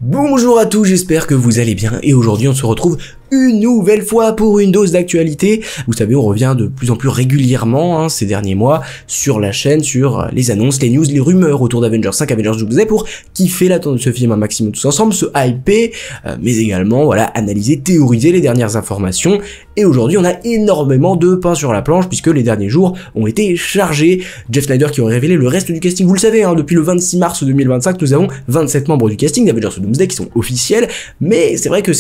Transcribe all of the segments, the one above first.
Bonjour à tous, j'espère que vous allez bien et aujourd'hui on se retrouve une nouvelle fois pour une dose d'actualité. Vous savez, on revient de plus en plus régulièrement ces derniers mois sur la chaîne, sur les annonces, les news, les rumeurs autour d'Avengers 5, Avengers Doomsday pour kiffer l'attente de ce film un maximum tous ensemble, se hyper, mais également voilà analyser, théoriser les dernières informations. Et aujourd'hui on a énormément de pain sur la planche puisque les derniers jours ont été chargés. Jeff Snyder qui aurait révélé le reste du casting, vous le savez, depuis le 26 mars 2025 nous avons 27 membres du casting d'Avengers Doomsday qui sont officiels, mais c'est vrai que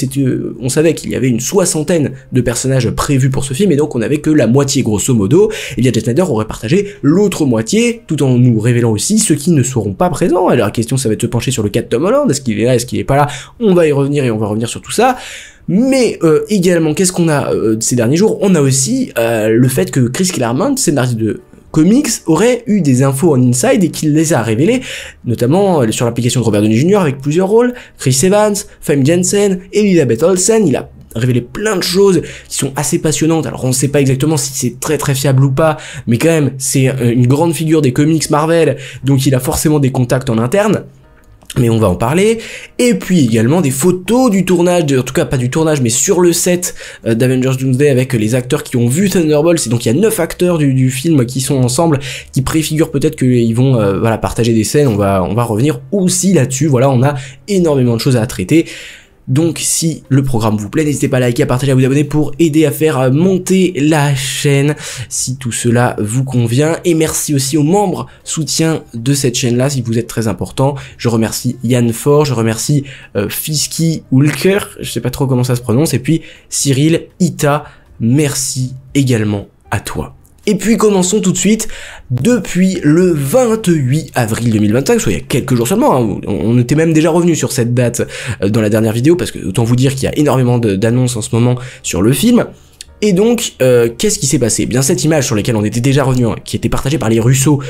on savait qu'il y avait une soixantaine de personnages prévus pour ce film et donc on avait que la moitié grosso modo. Et bien Jeff Snyder aurait partagé l'autre moitié tout en nous révélant aussi ceux qui ne seront pas présents. Alors la question ça va être de se pencher sur le cas de Tom Holland, est-ce qu'il est là, est-ce qu'il est pas là, on va y revenir et on va revenir sur tout ça. Mais également qu'est-ce qu'on a ces derniers jours, on a aussi le fait que Chris Claremont, scénariste de comics, aurait eu des infos en inside et qu'il les a révélées, notamment sur l'application de Robert Downey Jr. avec plusieurs rôles, Chris Evans, Famke Janssen, Elizabeth Olsen. Il a révélé plein de choses qui sont assez passionnantes. Alors on ne sait pas exactement si c'est très fiable ou pas, mais quand même c'est une grande figure des comics Marvel, donc il a forcément des contacts en interne. Mais on va en parler, et puis également des photos du tournage, en tout cas pas du tournage, mais sur le set d'Avengers Doomsday avec les acteurs qui ont vu Thunderbolts. Et donc il y a 9 acteurs du film qui sont ensemble, qui préfigurent peut-être qu'ils vont voilà partager des scènes. On va revenir aussi là-dessus. Voilà, on a énormément de choses à traiter. Donc si le programme vous plaît, n'hésitez pas à liker, à partager, à vous abonner pour aider à faire monter la chaîne si tout cela vous convient. Et merci aussi aux membres soutiens de cette chaîne là si vous êtes très important. Je remercie Yann Fort, je remercie Fisky Hulker, je sais pas trop comment ça se prononce, et puis Cyril Ita, merci également à toi. Et puis commençons tout de suite. Depuis le 28 avril 2025, soit il y a quelques jours seulement, on était même déjà revenu sur cette date dans la dernière vidéo, parce que autant vous dire qu'il y a énormément d'annonces en ce moment sur le film. Et donc, qu'est-ce qui s'est passé? Bien cette image sur laquelle on était déjà revenu, qui était partagée par les Russo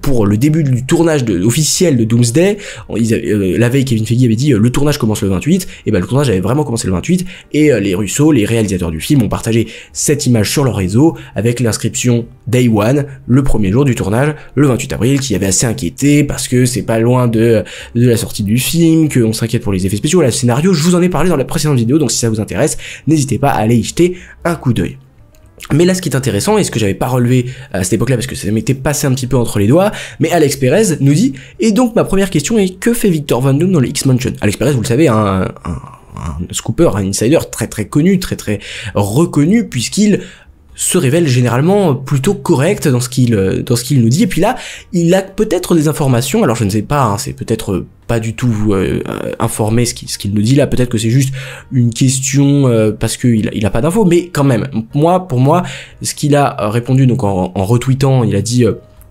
pour le début du tournage officiel de Doomsday, la veille Kevin Feige avait dit le tournage commence le 28, et ben le tournage avait vraiment commencé le 28, et les Russo, les réalisateurs du film, ont partagé cette image sur leur réseau avec l'inscription Day One, le premier jour du tournage, le 28 avril, qui avait assez inquiété parce que c'est pas loin de la sortie du film, qu'on s'inquiète pour les effets spéciaux, le scénario, je vous en ai parlé dans la précédente vidéo, donc si ça vous intéresse, n'hésitez pas à aller y jeter un coup d'œil. Mais là ce qui est intéressant, et ce que j'avais pas relevé à cette époque là parce que ça m'était passé un petit peu entre les doigts, mais Alex Perez nous dit, et donc ma première question est, que fait Victor Von Doom dans le X-Mansion? Alex Perez, vous le savez, un scooper, un insider très connu, très reconnu, puisqu'il se révèle généralement plutôt correct dans ce qu'il nous dit. Et puis là, il a peut-être des informations, alors je ne sais pas, c'est peut-être pas du tout informé ce qu'il nous dit là, peut-être que c'est juste une question parce qu'il a pas d'infos, mais quand même, pour moi, ce qu'il a répondu donc en retweetant, il a dit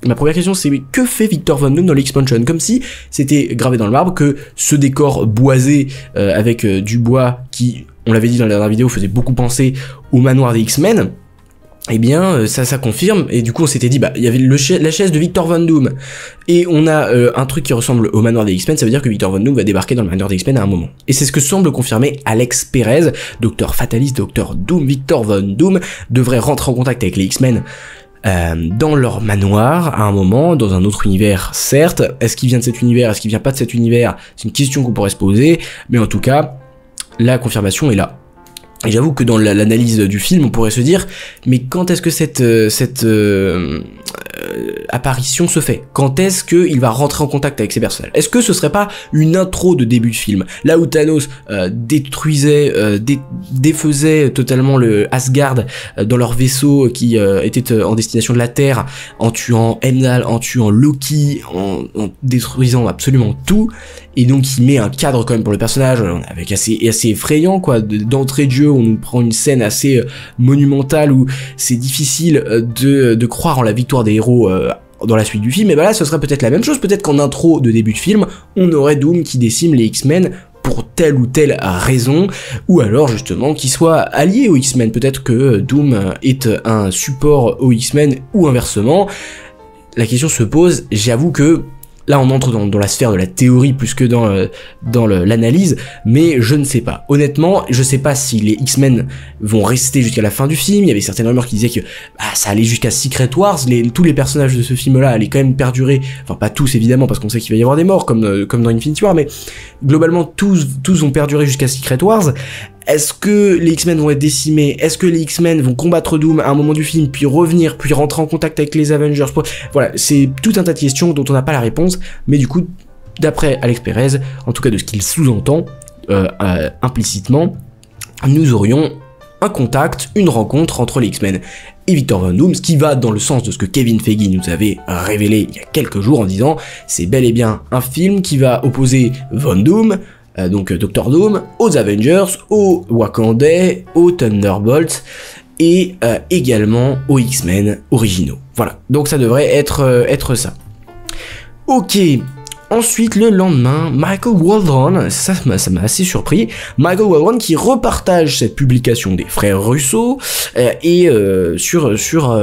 ma première question c'est que fait Victor Von Doom dans l'X-Mansion, comme si c'était gravé dans le marbre que ce décor boisé avec du bois qui, on l'avait dit dans la dernière vidéo, faisait beaucoup penser au manoir des X-Men. Eh bien, ça confirme, et du coup on s'était dit, il y avait la chaise de Victor Von Doom, et on a un truc qui ressemble au manoir des X-Men, ça veut dire que Victor Von Doom va débarquer dans le manoir des X-Men à un moment. Et c'est ce que semble confirmer Alex Perez, Docteur Fataliste, Docteur Doom. Victor Von Doom devrait rentrer en contact avec les X-Men dans leur manoir à un moment, dans un autre univers certes. Est-ce qu'il vient de cet univers, est-ce qu'il vient pas de cet univers? C'est une question qu'on pourrait se poser, mais en tout cas, la confirmation est là. Et j'avoue que dans l'analyse du film, on pourrait se dire, mais quand est-ce que cette apparition se fait? Quand est-ce qu'il va rentrer en contact avec ces personnages? Est-ce que ce serait pas une intro de début de film, là où Thanos détruisait, défaisait totalement le Asgard dans leur vaisseau qui était en destination de la Terre, en tuant Heimdall, en tuant Loki, en détruisant absolument tout, et donc il met un cadre quand même pour le personnage, avec assez effrayant quoi, d'entrée de jeu. On nous prend une scène assez monumentale où c'est difficile de croire en la victoire des héros dans la suite du film. Et ben là ce serait peut-être la même chose, peut-être qu'en intro de début de film on aurait Doom qui décime les X-Men pour telle ou telle raison, ou alors justement qu'il soit allié aux X-Men, peut-être que Doom est un support aux X-Men ou inversement. La question se pose, j'avoue que là on entre dans la sphère de la théorie plus que dans l'analyse, mais je ne sais pas. Honnêtement, je sais pas si les X-Men vont rester jusqu'à la fin du film. Il y avait certaines rumeurs qui disaient que ça allait jusqu'à Secret Wars, tous les personnages de ce film-là allaient quand même perdurer, enfin pas tous évidemment, parce qu'on sait qu'il va y avoir des morts, comme dans Infinity War, mais globalement tous vont perdurer jusqu'à Secret Wars. Est-ce que les X-Men vont être décimés? Est-ce que les X-Men vont combattre Doom à un moment du film, puis revenir, puis rentrer en contact avec les Avengers? Voilà, c'est tout un tas de questions dont on n'a pas la réponse, mais du coup, d'après Alex Perez, en tout cas de ce qu'il sous-entend implicitement, nous aurions un contact, une rencontre entre les X-Men et Victor Von Doom, ce qui va dans le sens de ce que Kevin Feige nous avait révélé il y a quelques jours en disant c'est bel et bien un film qui va opposer Von Doom, donc Dr Doom, aux Avengers, aux Wakandais, aux Thunderbolts et également aux X-Men originaux. Voilà, donc ça devrait être ça. Ok, ensuite le lendemain, Michael Waldron, ça m'a assez surpris, Michael Waldron qui repartage cette publication des frères Russo sur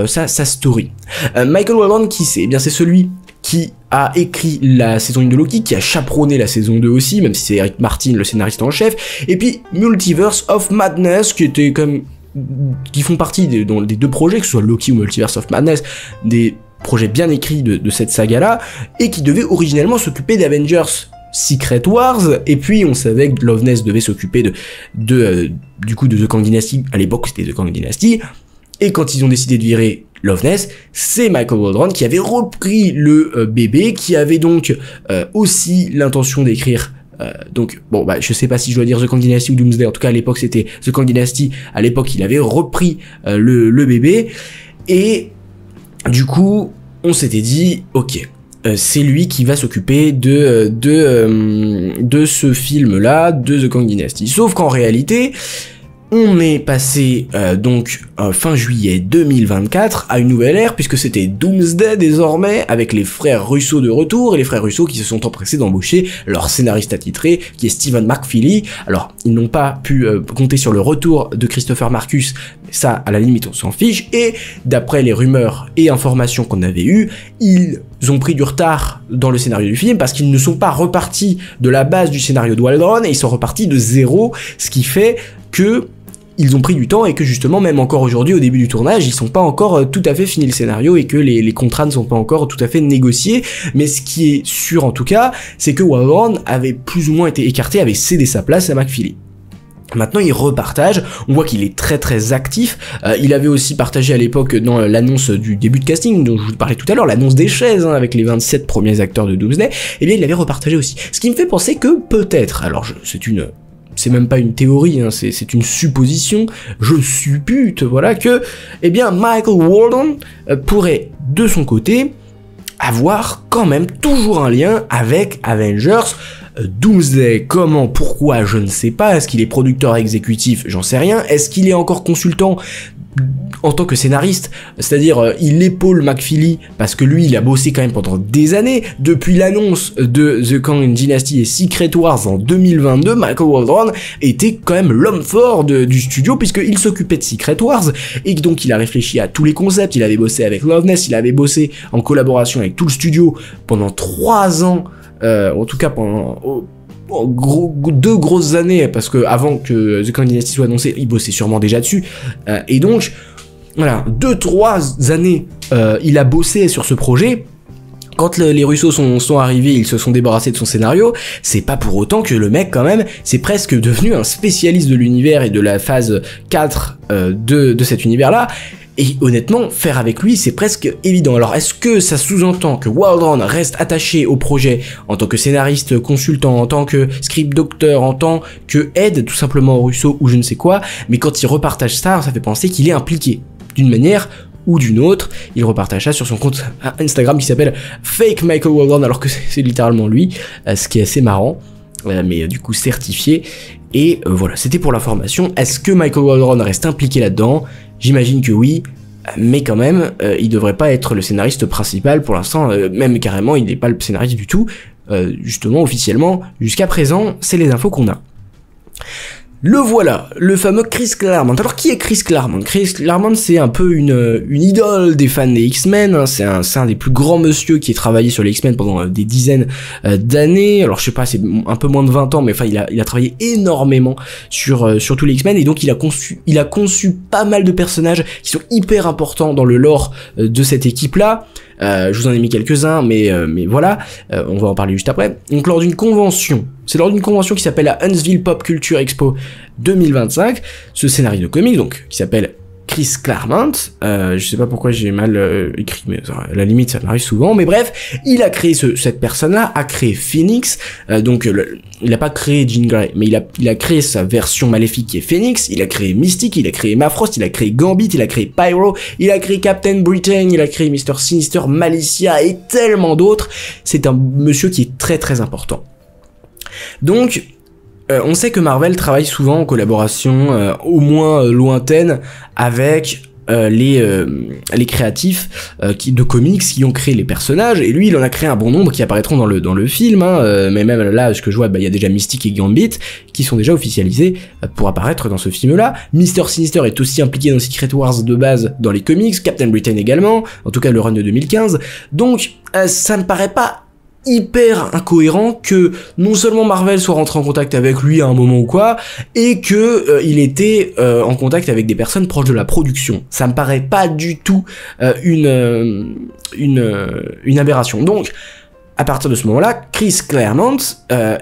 sa story. Michael Waldron qui c'est? Eh bien c'est celui qui a écrit la saison 1 de Loki, qui a chaperonné la saison 2 aussi, même si c'est Eric Martin le scénariste en chef, et puis Multiverse of Madness, qui font partie des deux projets, que ce soit Loki ou Multiverse of Madness, des projets bien écrits de cette saga-là, et qui devait originellement s'occuper d'Avengers Secret Wars, et puis on savait que Loveness devait s'occuper du coup de The Kang Dynasty, à l'époque c'était The Kang Dynasty, et quand ils ont décidé de virer Loveness, c'est Michael Waldron qui avait repris le bébé, qui avait donc aussi l'intention d'écrire je sais pas si je dois dire The Kang Dynasty ou Doomsday, en tout cas à l'époque c'était The Kang Dynasty, à l'époque il avait repris le bébé, et du coup on s'était dit ok, c'est lui qui va s'occuper de ce film là, de The Kang Dynasty, sauf qu'en réalité on est passé fin juillet 2024 à une nouvelle ère, puisque c'était Doomsday désormais, avec les frères Russo de retour, et les frères Russo qui se sont empressés d'embaucher leur scénariste attitré, qui est Stephen McFeely. Alors, ils n'ont pas pu compter sur le retour de Christopher Marcus, ça, à la limite, on s'en fiche, et d'après les rumeurs et informations qu'on avait eues, ils ont pris du retard dans le scénario du film, parce qu'ils ne sont pas repartis de la base du scénario de Waldron, et ils sont repartis de zéro, ce qui fait que ils ont pris du temps, et que justement même encore aujourd'hui au début du tournage ils sont pas encore tout à fait finis le scénario, et que les contrats ne sont pas encore tout à fait négociés. Mais ce qui est sûr en tout cas, c'est que Waldron avait plus ou moins été écarté, avait cédé sa place à McFeely. Maintenant il repartage, on voit qu'il est très très actif, il avait aussi partagé à l'époque dans l'annonce du début de casting dont je vous parlais tout à l'heure, l'annonce des chaises avec les 27 premiers acteurs de Doomsday, et bien il l'avait repartagé aussi. Ce qui me fait penser que peut-être, alors c'est même pas une théorie, hein, c'est une supposition, je suppute, voilà, que, eh bien, Michael Waldron pourrait, de son côté, avoir quand même toujours un lien avec Avengers Doomsday. Comment, pourquoi, je ne sais pas. Est-ce qu'il est producteur exécutif? J'en sais rien. Est-ce qu'il est encore consultant en tant que scénariste, c'est-à-dire il épaule McFeely parce que lui il a bossé quand même pendant des années, depuis l'annonce de The Kang Dynasty et Secret Wars en 2022, Michael Waldron était quand même l'homme fort du studio, puisqu'il s'occupait de Secret Wars, et donc il a réfléchi à tous les concepts, il avait bossé avec Loveness, il avait bossé en collaboration avec tout le studio pendant 3 ans, en tout cas pendant... 2 grosses années, parce que avant que The Kang Dynasty soit annoncé, il bossait sûrement déjà dessus, et donc voilà, 2-3 années il a bossé sur ce projet. Quand les Russo sont arrivés, ils se sont débarrassés de son scénario, c'est pas pour autant que le mec quand même, c'est presque devenu un spécialiste de l'univers et de la phase 4 de cet univers-là. Et honnêtement, faire avec lui, c'est presque évident. Alors, est-ce que ça sous-entend que Waldron reste attaché au projet en tant que scénariste consultant, en tant que script docteur, en tant que aide tout simplement au Russo ou je ne sais quoi, mais quand il repartage ça, ça fait penser qu'il est impliqué d'une manière ou d'une autre. Il repartage ça sur son compte Instagram qui s'appelle Fake Michael Waldron, alors que c'est littéralement lui, ce qui est assez marrant, mais du coup certifié. Et voilà, c'était pour l'information. Est-ce que Michael Waldron reste impliqué là-dedans? J'imagine que oui, mais quand même, il devrait pas être le scénariste principal pour l'instant, même carrément, il n'est pas le scénariste du tout, justement, officiellement, jusqu'à présent, c'est les infos qu'on a. Le voilà, le fameux Chris Claremont. Alors qui est Chris Claremont? Chris Claremont, c'est un peu une idole des fans des X-Men, hein. C'est un des plus grands monsieur qui a travaillé sur les X-Men pendant des dizaines d'années. Alors je sais pas, c'est un peu moins de 20 ans, mais enfin il a travaillé énormément sur tous les X-Men, et donc il a conçu pas mal de personnages qui sont hyper importants dans le lore de cette équipe-là. Je vous en ai mis quelques-uns, mais voilà, on va en parler juste après. Donc lors d'une convention, c'est lors d'une convention qui s'appelle la Huntsville Pop Culture Expo 2025, ce scénario de comics, donc, qui s'appelle Chris Claremont, je sais pas pourquoi j'ai mal écrit, mais à la limite ça m'arrive souvent, mais bref, il a créé cette personne-là, a créé Phoenix, donc il a pas créé Jean Grey, mais il a créé sa version maléfique qui est Phoenix, il a créé Mystique, il a créé Emma Frost, il a créé Gambit, il a créé Pyro, il a créé Captain Britain, il a créé Mr. Sinister, Malicia et tellement d'autres. C'est un monsieur qui est très très important. Donc, on sait que Marvel travaille souvent en collaboration, au moins lointaine, avec les créatifs de comics qui ont créé les personnages, et lui il en a créé un bon nombre qui apparaîtront dans le film, hein, mais même là ce que je vois, il y a déjà Mystique et Gambit qui sont déjà officialisés pour apparaître dans ce film là. Mr. Sinister est aussi impliqué dans Secret Wars de base dans les comics, Captain Britain également, en tout cas le run de 2015, donc ça me paraît pas hyper incohérent que non seulement Marvel soit rentré en contact avec lui à un moment ou quoi, et que il était en contact avec des personnes proches de la production. Ça me paraît pas du tout une aberration. Donc à partir de ce moment-là, Chris Claremont,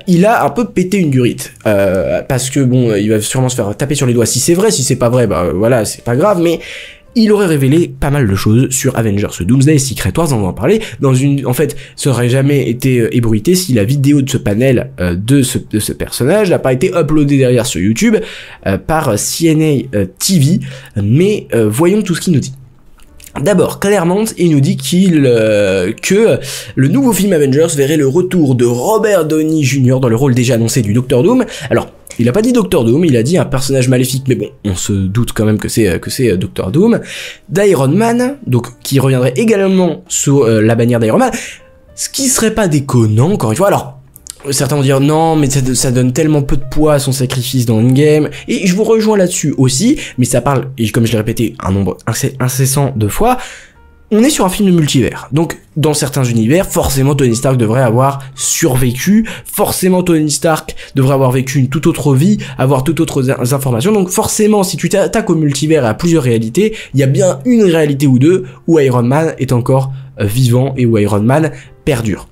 il a un peu pété une durite, parce que bon, il va sûrement se faire taper sur les doigts si c'est vrai. Si c'est pas vrai, bah voilà, c'est pas grave, mais il aurait révélé pas mal de choses sur Avengers Doomsday et Secret Wars, on va en parler. En fait, ça aurait jamais été ébruité si la vidéo de ce panel de ce personnage n'a pas été uploadée derrière sur YouTube par CNA TV, mais voyons tout ce qu'il nous dit. D'abord, Claremont, il nous dit que le nouveau film Avengers verrait le retour de Robert Downey Jr. dans le rôle déjà annoncé du Docteur Doom. Alors, il a pas dit Docteur Doom, il a dit un personnage maléfique, mais bon, on se doute quand même que c'est Docteur Doom. D'Iron Man, donc qui reviendrait également sous la bannière d'Iron Man, ce qui serait pas déconnant, encore une fois. Alors, certains vont dire non, mais ça donne tellement peu de poids à son sacrifice dans Endgame, et je vous rejoins là-dessus aussi, mais ça parle, et comme je l'ai répété un nombre incessant de fois, on est sur un film de multivers, donc dans certains univers, forcément Tony Stark devrait avoir survécu, forcément Tony Stark devrait avoir vécu une toute autre vie, avoir toutes autres informations, donc forcément si tu t'attaques au multivers et à plusieurs réalités, il y a bien une réalité ou deux où Iron Man est encore vivant et où Iron Man perdure.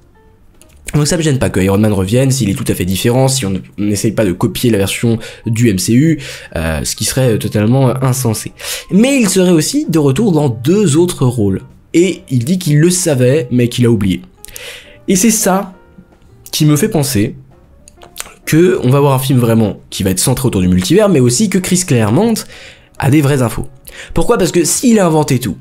Donc ça me gêne pas que Iron Man revienne s'il est tout à fait différent, si on n'essaye pas de copier la version du MCU, ce qui serait totalement insensé. Mais il serait aussi de retour dans 2 autres rôles. Et il dit qu'il le savait, mais qu'il a oublié. Et c'est ça qui me fait penser que on va voir un film vraiment qui va être centré autour du multivers, mais aussi que Chris Claremont a des vraies infos. Pourquoi? Parce que s'il a inventé tout,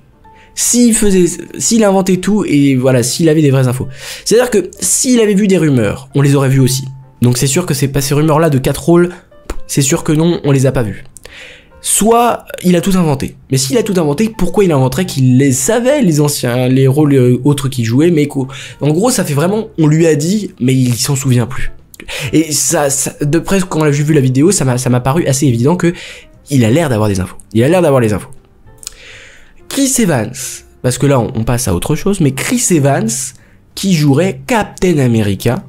s'il inventait tout, et voilà, s'il avait des vraies infos. C'est-à-dire que s'il avait vu des rumeurs, on les aurait vues aussi. Donc c'est sûr que c'est pas ces rumeurs-là de 4 rôles, c'est sûr que non, on les a pas vues. Soit il a tout inventé. Mais s'il a tout inventé, pourquoi il inventerait qu'il les savait, les anciens, les rôles autres qu'il jouait, mais en gros, ça fait vraiment, on lui a dit, mais il s'en souvient plus. Et ça de près, quand j'ai vu la vidéo, ça m'a paru assez évident que il a l'air d'avoir des infos. Il a l'air d'avoir les infos. Chris Evans, parce que là on passe à autre chose, mais Chris Evans qui jouerait Captain America,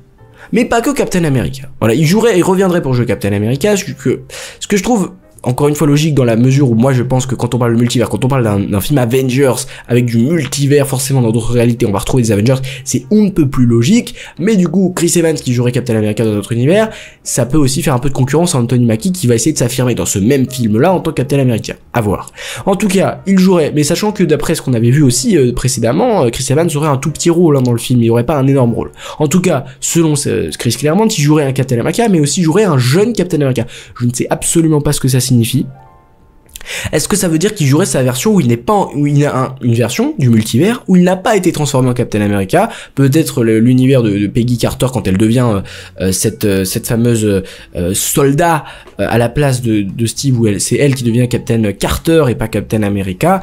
mais pas que Captain America. Voilà, il reviendrait pour jouer Captain America, ce que je trouve encore une fois logique dans la mesure où moi je pense que quand on parle de multivers, quand on parle d'un film Avengers avec du multivers, forcément dans d'autres réalités on va retrouver des Avengers, c'est on ne peut plus logique, mais du coup Chris Evans qui jouerait Captain America dans notre univers, ça peut aussi faire un peu de concurrence à Anthony Mackie qui va essayer de s'affirmer dans ce même film là en tant que Captain America, à voir. En tout cas, il jouerait, mais sachant que d'après ce qu'on avait vu aussi précédemment, Chris Evans aurait un tout petit rôle dans le film, il aurait pas un énorme rôle. En tout cas, selon Chris Claremont, il jouerait un Captain America, mais aussi jouerait un jeune Captain America. Je ne sais absolument pas ce que ça signifie. Est-ce que ça veut dire qu'il jouerait sa version où il n'est pas, où il a une version du multivers où il n'a pas été transformé en Captain America, peut-être l'univers de Peggy Carter quand elle devient cette fameuse soldat à la place de Steve, où c'est elle qui devient Captain Carter et pas Captain America.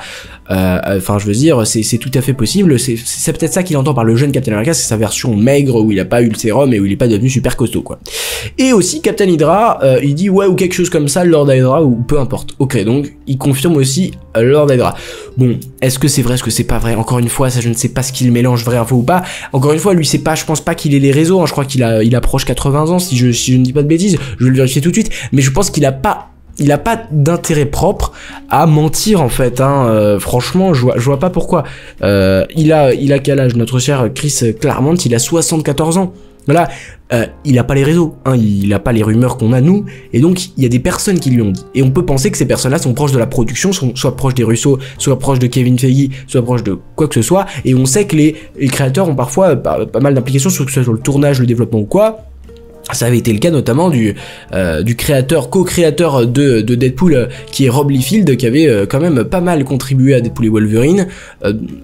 Enfin, je veux dire, c'est tout à fait possible. C'est peut-être ça qu'il entend par le jeune Captain America, c'est sa version maigre où il a pas eu le sérum et où il est pas devenu super costaud, quoi. Et aussi Captain Hydra, il dit ouais, ou quelque chose comme ça, Lord Hydra, ou peu importe. Ok, donc il confirme aussi Lord Hydra. Bon, est-ce que c'est vrai, est-ce que c'est pas vrai? Encore une fois, ça je ne sais pas ce qu'il mélange, vrai info ou pas. Encore une fois, lui c'est pas, je pense pas qu'il ait les réseaux, hein. Je crois il approche 80 ans, si je ne dis pas de bêtises, je vais le vérifier tout de suite, mais je pense qu'il a pas d'intérêt propre à mentir en fait, hein. Franchement, je vois pas pourquoi. Il a quel âge, notre cher Chris Claremont? Il a 74 ans. Voilà, il a pas les réseaux, hein, il a pas les rumeurs qu'on a nous, et donc il y a des personnes qui lui ont dit. Et on peut penser que ces personnes-là sont proches de la production, sont soit proches des Russo, soit proches de Kevin Feige, soit proches de quoi que ce soit, et on sait que les créateurs ont parfois pas mal d'implications, que ce soit sur le tournage, le développement ou quoi. Ça avait été le cas notamment du co-créateur de Deadpool, qui est Rob Liefeld, qui avait quand même pas mal contribué à Deadpool et Wolverine,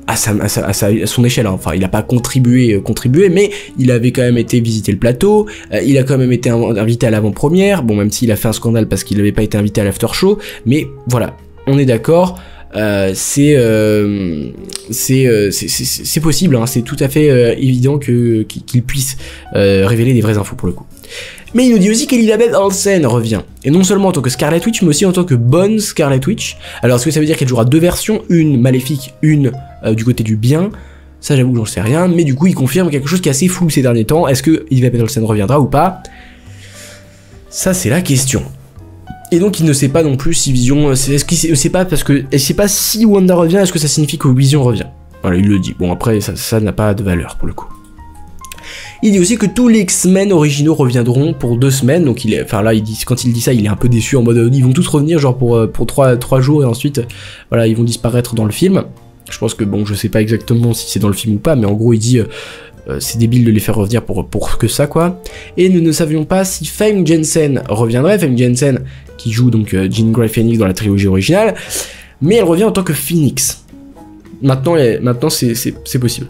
à son échelle, hein. Enfin, il a pas contribué, mais il avait quand même été visiter le plateau, il a quand même été invité à l'avant-première, bon, même s'il a fait un scandale parce qu'il n'avait pas été invité à l'after show, mais voilà, on est d'accord. C'est possible, hein, c'est tout à fait évident qu'il puisse révéler des vraies infos pour le coup. Mais il nous dit aussi qu'Elizabeth Olsen revient, et non seulement en tant que Scarlet Witch, mais aussi en tant que bonne Scarlet Witch. Alors est-ce que ça veut dire qu'elle jouera deux versions, une maléfique, une du côté du bien? Ça j'avoue que j'en sais rien, mais du coup il confirme quelque chose qui est assez flou ces derniers temps. Est-ce que Elizabeth Olsen reviendra ou pas? Ça c'est la question. Et donc il ne sait pas non plus si Vision, est-ce qu'il sait pas, parce que il sait pas si Wanda revient, est-ce que ça signifie que Vision revient? Voilà, il le dit. Bon, après ça n'a pas de valeur pour le coup. Il dit aussi que tous les X-Men originaux reviendront pour 2 semaines, donc là il dit, quand il dit ça, il est un peu déçu en mode ils vont tous revenir genre pour 3 jours et ensuite voilà, ils vont disparaître dans le film. Je pense que bon, je sais pas exactement si c'est dans le film ou pas, mais en gros il dit c'est débile de les faire revenir pour que ça, quoi. Et nous ne savions pas si Famke Janssen reviendrait, Famke Janssen qui joue donc Jean Grey Phoenix dans la trilogie originale, mais elle revient en tant que Phoenix. Maintenant c'est possible.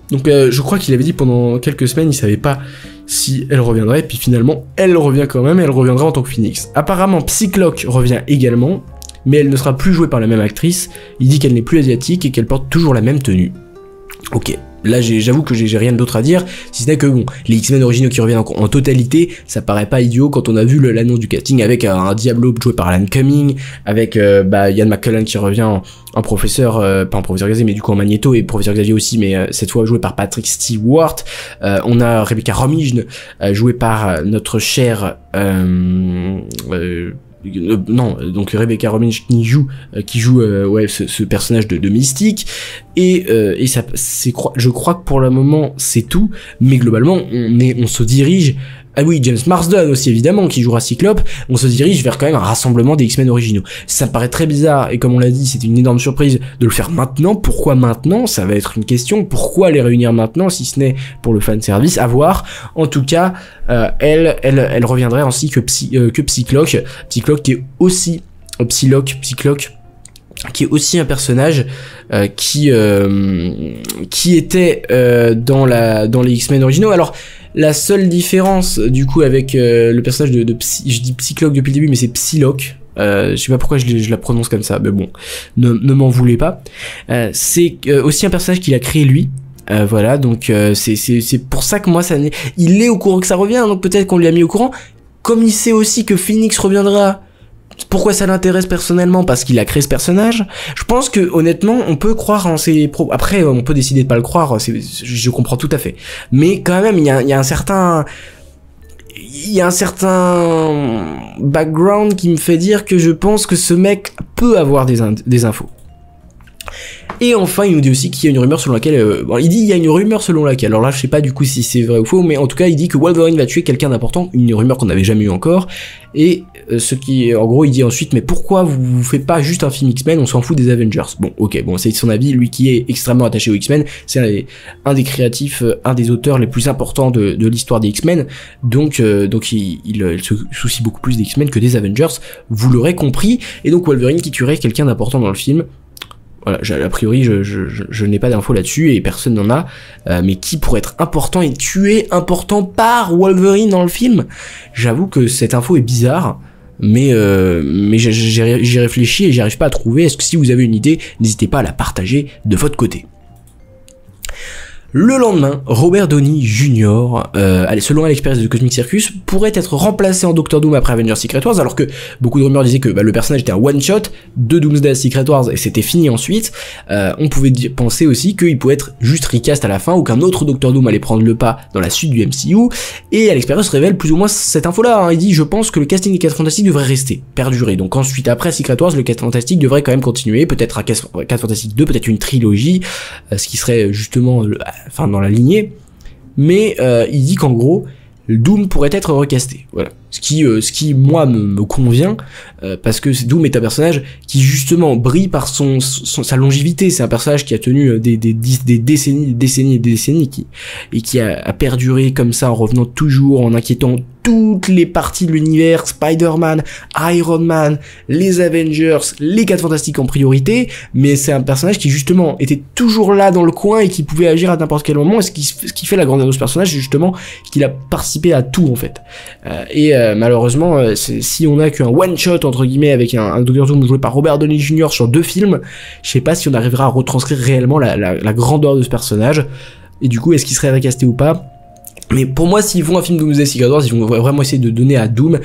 Donc je crois qu'il avait dit pendant quelques semaines, il savait pas si elle reviendrait, puis finalement elle revient quand même, et elle reviendra en tant que Phoenix. Apparemment Psylocke revient également, mais elle ne sera plus jouée par la même actrice. Il dit qu'elle n'est plus asiatique et qu'elle porte toujours la même tenue. Ok, là j'avoue que j'ai rien d'autre à dire, si ce n'est que bon, les X-Men originaux qui reviennent en totalité, ça paraît pas idiot quand on a vu l'annonce du casting avec un Diablo joué par Alan Cumming, avec Ian McKellen qui revient en professeur, pas en professeur Xavier mais du coup en Magneto, et professeur Xavier aussi, mais cette fois joué par Patrick Stewart. On a Rebecca Romijn jouée par notre chère donc Rebecca Romijn qui joue ce personnage de Mystique, et ça je crois que pour le moment c'est tout, mais globalement on se dirige, ah oui, James Marsden aussi évidemment qui jouera Cyclope, on se dirige vers quand même un rassemblement des X-Men originaux. Ça me paraît très bizarre, et comme on l'a dit, c'est une énorme surprise de le faire maintenant. Pourquoi maintenant? Ça va être une question. Pourquoi les réunir maintenant, si ce n'est pour le fanservice? À voir. En tout cas, elle reviendrait ainsi que Psylocke qui est aussi Psylocke qui est aussi un personnage qui était dans les X-Men originaux. Alors la seule différence du coup avec le personnage je dis Psylocke depuis le début, mais c'est Psylocke. Je sais pas pourquoi je la prononce comme ça, mais bon, ne m'en voulez pas. C'est aussi un personnage qu'il a créé lui. Voilà, donc c'est pour ça que moi il est au courant que ça revient, donc peut-être qu'on lui a mis au courant. Comme il sait aussi que Phoenix reviendra. Pourquoi ça l'intéresse personnellement? Parce qu'il a créé ce personnage. Je pense que honnêtement, on peut croire en ses Après, on peut décider de pas le croire. Je comprends tout à fait. Mais quand même, il y a un certain background qui me fait dire que je pense que ce mec peut avoir des infos. Et enfin, il nous dit aussi qu'il y a une rumeur selon laquelle, bon, il dit il y a une rumeur selon laquelle, alors là je sais pas du coup si c'est vrai ou faux, mais en tout cas il dit que Wolverine va tuer quelqu'un d'important, une rumeur qu'on n'avait jamais eu encore, et ce qui, en gros il dit ensuite, mais pourquoi vous faites pas juste un film X-Men, on s'en fout des Avengers. Bon, ok, bon c'est son avis, lui qui est extrêmement attaché aux X-Men, c'est un des créatifs, un des auteurs les plus importants de l'histoire des X-Men, donc il se soucie beaucoup plus des X-Men que des Avengers, vous l'aurez compris, et donc Wolverine qui tuerait quelqu'un d'important dans le film. Voilà, a priori, je n'ai pas d'infos là-dessus et personne n'en a. Mais qui pourrait être important et tué important par Wolverine dans le film? J'avoue que cette info est bizarre, mais j'y réfléchis et j'y arrive pas à trouver. Est-ce que si vous avez une idée, n'hésitez pas à la partager de votre côté. Le lendemain, Robert Downey Jr., selon l'expérience de Cosmic Circus, pourrait être remplacé en Doctor Doom après Avengers Secret Wars, alors que beaucoup de rumeurs disaient que le personnage était un one-shot de Doomsday Secret Wars et c'était fini ensuite. On pouvait penser aussi qu'il pouvait être juste recast à la fin ou qu'un autre Doctor Doom allait prendre le pas dans la suite du MCU, et l'expérience révèle plus ou moins cette info-là. Hein. Il dit « Je pense que le casting des 4 Fantastiques devrait rester, perdurer. Donc ensuite, après Secret Wars, le 4 Fantastiques devrait quand même continuer, peut-être à 4 Fantastiques 2, peut-être une trilogie, ce qui serait justement... dans la lignée, mais il dit qu'en gros Doom pourrait être recasté, voilà, ce qui moi me convient, parce que Doom est un personnage qui justement brille par sa longévité. C'est un personnage qui a tenu des décennies qui a perduré comme ça en revenant toujours, en inquiétant toutes les parties de l'univers, Spider-Man, Iron Man, les Avengers, les 4 Fantastiques en priorité, mais c'est un personnage qui justement était toujours là dans le coin et qui pouvait agir à n'importe quel moment, et ce qui fait la grandeur de ce personnage, c'est justement qu'il a participé à tout en fait. Malheureusement, si on a qu'un one-shot entre guillemets avec un Doctor Doom joué par Robert Downey Jr. sur 2 films, je sais pas si on arrivera à retranscrire réellement la grandeur de ce personnage, et du coup est-ce qu'il serait recasté ou pas. Mais pour moi, s'ils font un film Doomsday Secret Wars, ils vont vraiment essayer de donner à Doom,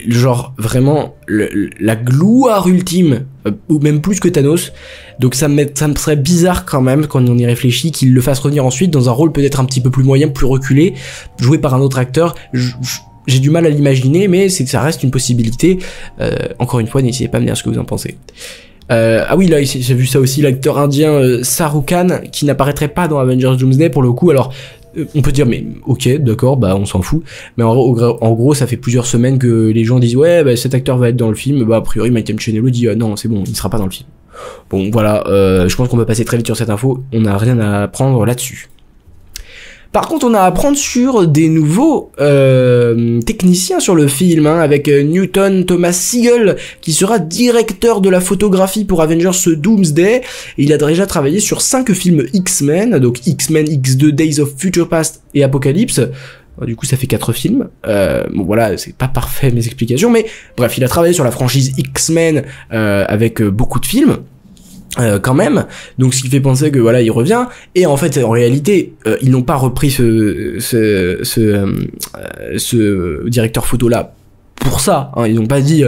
genre vraiment la gloire ultime, ou même plus que Thanos. Donc ça me serait bizarre quand même, quand on y réfléchit, qu'il le fasse revenir ensuite dans un rôle peut-être un petit peu plus moyen, plus reculé, joué par un autre acteur. J'ai du mal à l'imaginer, mais ça reste une possibilité. Encore une fois, n'essayez pas de me dire ce que vous en pensez. Ah oui, là j'ai vu ça aussi, l'acteur indien Shahrukh Khan, qui n'apparaîtrait pas dans Avengers Doomsday pour le coup. Alors on peut dire mais ok, d'accord, on s'en fout, mais en gros ça fait plusieurs semaines que les gens disent ouais cet acteur va être dans le film, a priori Mike Michelangelo dit non c'est bon, il ne sera pas dans le film. Bon voilà, je pense qu'on peut passer très vite sur cette info, on n'a rien à apprendre là-dessus. Par contre, on a à apprendre sur des nouveaux techniciens sur le film, hein, avec Newton Thomas Sigel, qui sera directeur de la photographie pour Avengers Doomsday. Et il a déjà travaillé sur 5 films X-Men, donc X-Men X2, Days of Future Past et Apocalypse. Du coup, ça fait 4 films. Bon, voilà, c'est pas parfait mes explications, mais bref, il a travaillé sur la franchise X-Men avec beaucoup de films. Quand même, donc ce qui fait penser que voilà il revient, et en fait en réalité ils n'ont pas repris ce directeur photo là pour ça, hein. Ils n'ont pas dit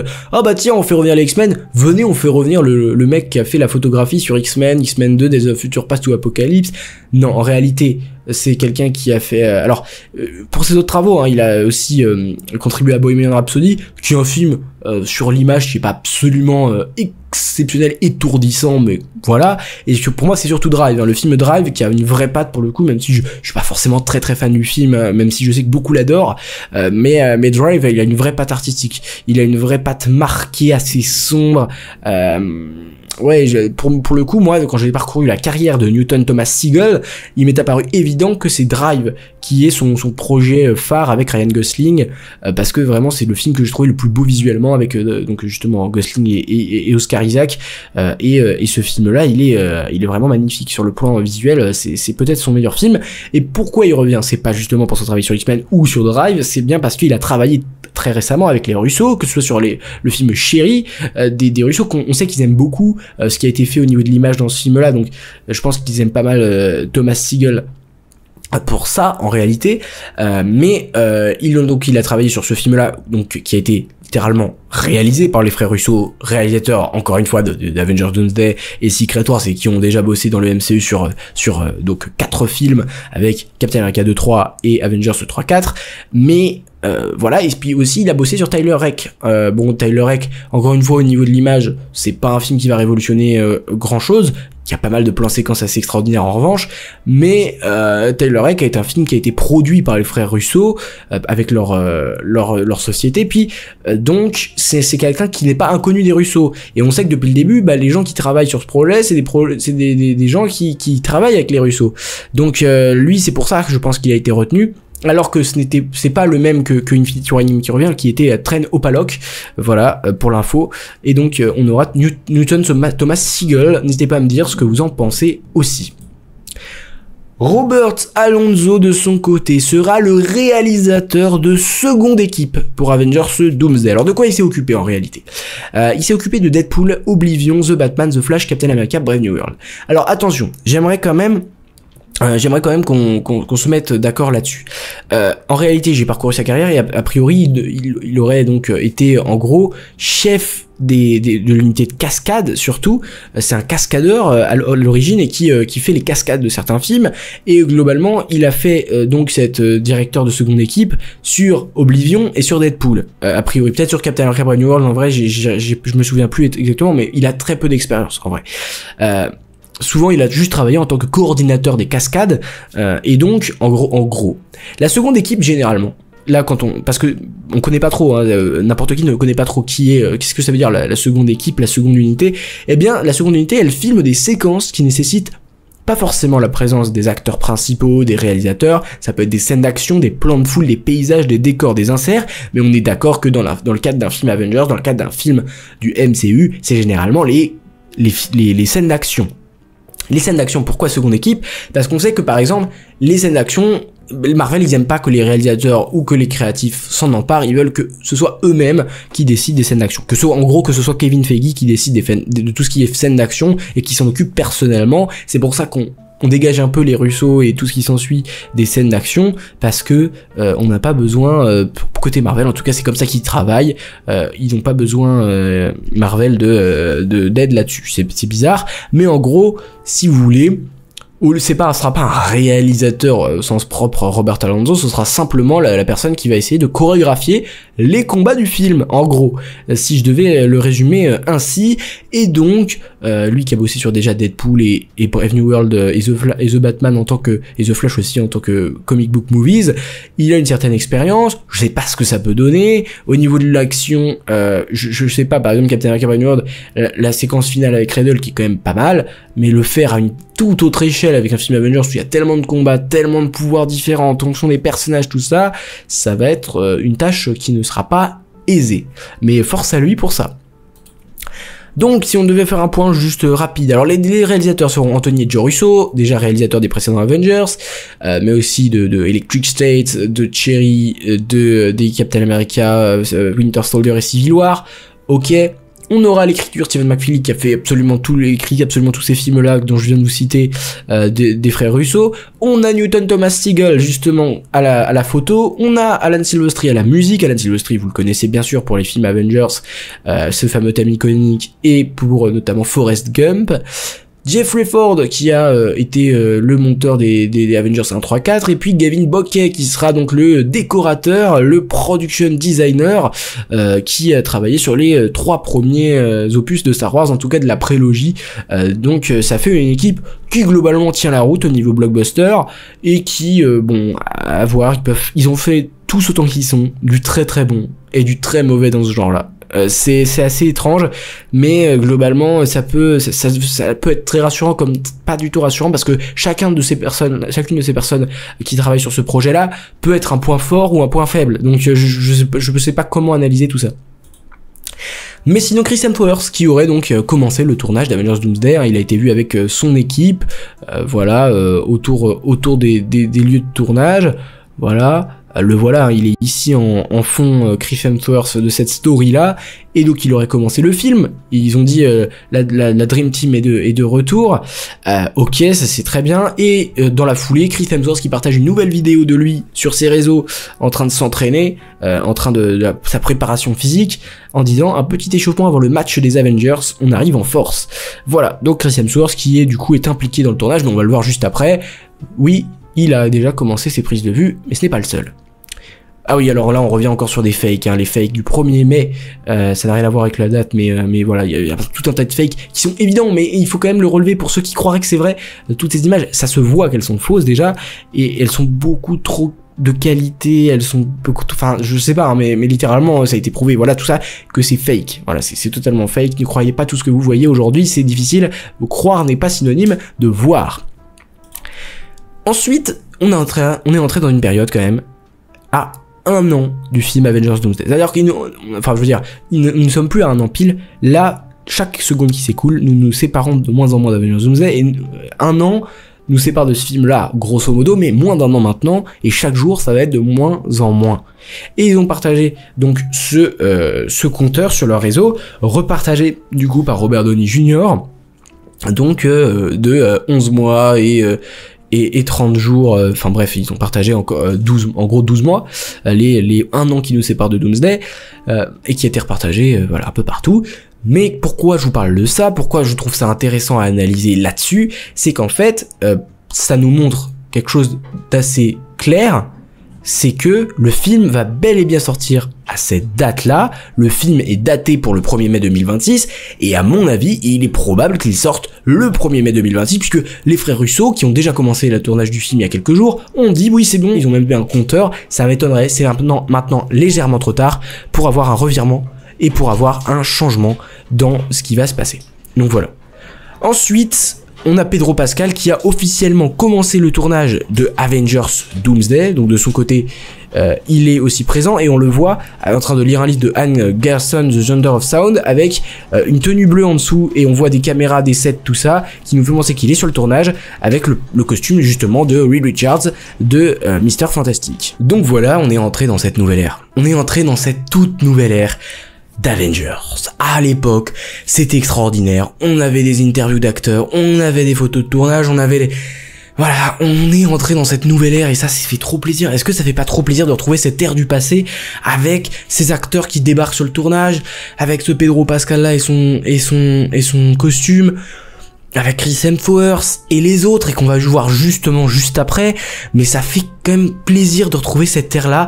tiens on fait revenir les X-Men, venez on fait revenir le mec qui a fait la photographie sur X-Men 2, Days of Future Past ou Apocalypse. Non, en réalité c'est quelqu'un qui a fait pour ses autres travaux, hein, il a aussi contribué à Bohemian Rhapsody, qui est un film sur l'image qui est pas absolument exceptionnel, étourdissant, mais voilà. Et pour moi c'est surtout Drive, hein, le film Drive, qui a une vraie patte pour le coup, même si je suis pas forcément très fan du film, même si je sais que beaucoup l'adorent, mais Drive il a une vraie patte artistique, il a une vraie patte marquée, assez sombre. Ouais, pour le coup, moi, quand j'ai parcouru la carrière de Newton Thomas Sigel, il m'est apparu évident que c'est Drive qui est son projet phare avec Ryan Gosling, parce que vraiment c'est le film que je trouvais le plus beau visuellement, avec donc justement Gosling et Oscar Isaac, et ce film-là, il est vraiment magnifique sur le plan visuel. C'est peut-être son meilleur film. Et pourquoi il revient? C'est pas justement pour son travail sur X-Men ou sur Drive, c'est bien parce qu'il a travaillé très récemment avec les Russo, que ce soit sur le film Chéri, des Russo qu'on sait qu'ils aiment beaucoup ce qui a été fait au niveau de l'image dans ce film-là, donc je pense qu'ils aiment pas mal Thomas Sigel pour ça en réalité, mais il a travaillé sur ce film-là, donc qui a été littéralement réalisé par les frères Russo, réalisateurs encore une fois d'Avengers Doomsday et Secret Wars, et qui ont déjà bossé dans le MCU sur donc 4 films avec Captain America 2-3 et Avengers 3-4, mais voilà. Et puis aussi il a bossé sur Tyler Rake. Tyler Rake, encore une fois au niveau de l'image, c'est pas un film qui va révolutionner grand chose. qui a pas mal de plans séquences assez extraordinaires en revanche, mais Tyler Rake est un film qui a été produit par les frères Russo avec leur société, puis donc c'est quelqu'un qui n'est pas inconnu des Russo, et on sait que depuis le début, les gens qui travaillent sur ce projet, c'est des gens qui travaillent avec les Russo, donc lui c'est pour ça que je pense qu'il a été retenu. Alors que c'est pas le même que Infinity War qui revient, qui était Train Opalok, voilà, pour l'info. Et donc, on aura Newton Thomas Sigel. N'hésitez pas à me dire ce que vous en pensez aussi. Robert Alonso, de son côté, sera le réalisateur de seconde équipe pour Avengers Doomsday. Alors, de quoi il s'est occupé en réalité? Il s'est occupé de Deadpool, Oblivion, The Batman, The Flash, Captain America, Brave New World. Alors, attention, j'aimerais quand même qu'on se mette d'accord là-dessus. En réalité, j'ai parcouru sa carrière et a priori, il aurait donc été en gros chef de l'unité de cascade surtout. C'est un cascadeur à l'origine et qui fait les cascades de certains films. Et globalement, il a fait donc cette directeur de seconde équipe sur Oblivion et sur Deadpool. A priori, peut-être sur Captain America Brave New World. En vrai, je me souviens plus exactement, mais il a très peu d'expérience en vrai. Souvent, il a juste travaillé en tant que coordinateur des cascades, et donc, en gros, la seconde équipe, généralement, là, parce que on connaît pas trop, n'importe qui ne connaît pas trop qu'est-ce que ça veut dire la seconde équipe, la seconde unité. Eh bien, la seconde unité, elle filme des séquences qui nécessitent pas forcément la présence des acteurs principaux, des réalisateurs, ça peut être des scènes d'action, des plans de foule, des paysages, des décors, des inserts, mais on est d'accord que dans le cadre d'un film Avengers, dans le cadre d'un film du MCU, c'est généralement les scènes d'action. Les scènes d'action, pourquoi seconde équipe? Parce qu'on sait que par exemple, les scènes d'action, Marvel ils aiment pas que les réalisateurs ou que les créatifs s'en emparent, ils veulent que ce soit eux-mêmes qui décident des scènes d'action. Que ce soit Kevin Feige qui décide de tout ce qui est scènes d'action et qui s'en occupe personnellement. C'est pour ça qu'on dégage un peu les Russo et tout ce qui s'ensuit des scènes d'action, parce que on n'a pas besoin, côté Marvel en tout cas c'est comme ça qu'ils travaillent, ils n'ont pas besoin Marvel d'aide là-dessus, c'est bizarre, mais en gros si vous voulez, ce sera pas un réalisateur au sens propre Robert Alonso, ce sera simplement la personne qui va essayer de chorégraphier les combats du film, en gros, si je devais le résumer ainsi. Et donc lui qui a bossé sur déjà Deadpool et Brave New World et The Batman et The Flash aussi en tant que comic book movies, il a une certaine expérience. Je sais pas ce que ça peut donner au niveau de l'action, je sais pas, par exemple Captain America Brave New World, la séquence finale avec Riddle qui est quand même pas mal, mais le faire à une toute autre échelle avec un film Avengers où il y a tellement de combats, tellement de pouvoirs différents en fonction des personnages, tout ça, ça va être une tâche qui ne sera pas aisée. Mais force à lui pour ça. Donc, si on devait faire un point juste rapide, alors les réalisateurs seront Anthony et Joe Russo, déjà réalisateurs des précédents Avengers, mais aussi de Electric State, de Cherry, des Captain America, Winter Soldier et Civil War. Ok. On aura l'écriture Stephen McFeely qui a fait écrit absolument tous ces films-là dont je viens de vous citer, des frères Russo. On a Newton Thomas Sigel justement à la photo. On a Alan Silvestri à la musique. Alan Silvestri, vous le connaissez bien sûr pour les films Avengers, ce fameux thème iconique, et pour notamment Forrest Gump. Jeffrey Ford qui a été le monteur des Avengers 1, 3, 4, et puis Gavin Bocquet qui sera donc le décorateur, le production designer, qui a travaillé sur les 3 premiers opus de Star Wars, en tout cas de la prélogie. Donc ça fait une équipe qui globalement tient la route au niveau blockbuster et qui, bon, à voir, ils ont fait tous autant qu'ils sont, du très très bon et du très mauvais dans ce genre-là. C'est assez étrange, mais globalement ça peut être très rassurant comme pas du tout rassurant, parce que chacune de ces personnes qui travaillent sur ce projet-là peut être un point fort ou un point faible. Donc je sais pas comment analyser tout ça. Mais sinon, Chris Hemsworth qui aurait donc commencé le tournage d'Avengers Doomsday, il a été vu avec son équipe, voilà, autour des lieux de tournage, voilà. Le voilà, il est ici en fond, Chris Hemsworth, de cette story-là, et donc il aurait commencé le film. Ils ont dit la Dream Team est de retour. Ok, ça c'est très bien. Et dans la foulée, Chris Hemsworth qui partage une nouvelle vidéo de lui sur ses réseaux en train de s'entraîner, en train de sa préparation physique, en disant un petit échauffement avant le match des Avengers, on arrive en force. Voilà, donc Chris Hemsworth qui est impliqué dans le tournage, mais on va le voir juste après. Oui, il a déjà commencé ses prises de vue, mais ce n'est pas le seul. Ah oui, alors là on revient encore sur des fakes, hein, les fakes du 1er mai, ça n'a rien à voir avec la date, mais voilà, il y a tout un tas de fakes qui sont évidents, mais il faut quand même le relever pour ceux qui croiraient que c'est vrai. Toutes ces images, ça se voit qu'elles sont fausses déjà, et elles sont beaucoup trop de qualité, elles sont beaucoup, enfin je sais pas, hein, mais littéralement ça a été prouvé, voilà tout ça, que c'est fake, voilà c'est totalement fake, ne croyez pas tout ce que vous voyez aujourd'hui, c'est difficile, croire n'est pas synonyme de voir. Ensuite, on est entré dans une période quand même, à 1 an du film Avengers Doomsday. C'est-à-dire nous ne sommes plus à 1 an pile. Là, chaque seconde qui s'écoule, nous nous séparons de moins en moins d'Avengers Doomsday. Et 1 an nous sépare de ce film-là, grosso modo, mais moins d'1 an maintenant. Et chaque jour, ça va être de moins en moins. Et ils ont partagé donc ce compteur sur leur réseau, repartagé du coup par Robert Downey Jr. Donc de 11 mois et 30 jours, enfin bref, ils ont partagé encore 12 mois, les 1 an qui nous séparent de Doomsday, et qui a été repartagé, voilà, un peu partout. Mais pourquoi je vous parle de ça, pourquoi je trouve ça intéressant à analyser là-dessus, c'est qu'en fait, ça nous montre quelque chose d'assez clair, c'est que le film va bel et bien sortir à cette date-là. Le film est daté pour le 1er mai 2026, et à mon avis, il est probable qu'il sorte le 1er mai 2026, puisque les frères Russo, qui ont déjà commencé le tournage du film il y a quelques jours, ont dit oui c'est bon, ils ont même fait un compteur, ça m'étonnerait, c'est maintenant légèrement trop tard pour avoir un revirement et pour avoir un changement dans ce qui va se passer. Donc voilà. Ensuite, on a Pedro Pascal qui a officiellement commencé le tournage de Avengers Doomsday, donc de son côté, il est aussi présent et on le voit en train de lire un livre de Anne Gerson, The Gender of Sound, avec une tenue bleue en dessous et on voit des caméras, des sets, tout ça, qui nous fait penser qu'il est sur le tournage avec le costume justement de Reed Richards de Mr. Fantastic. Donc voilà, on est entré dans cette nouvelle ère. On est entré dans cette toute nouvelle ère d'Avengers. À l'époque, c'était extraordinaire. On avait des interviews d'acteurs, on avait des photos de tournage, on avait Voilà, on est entré dans cette nouvelle ère et ça fait trop plaisir. Est-ce que ça fait pas trop plaisir de retrouver cette ère du passé avec ces acteurs qui débarquent sur le tournage, avec ce Pedro Pascal là et son costume, avec Chris Hemsworth et les autres, et qu'on va voir justement juste après, mais ça fait quand même plaisir de retrouver cette ère là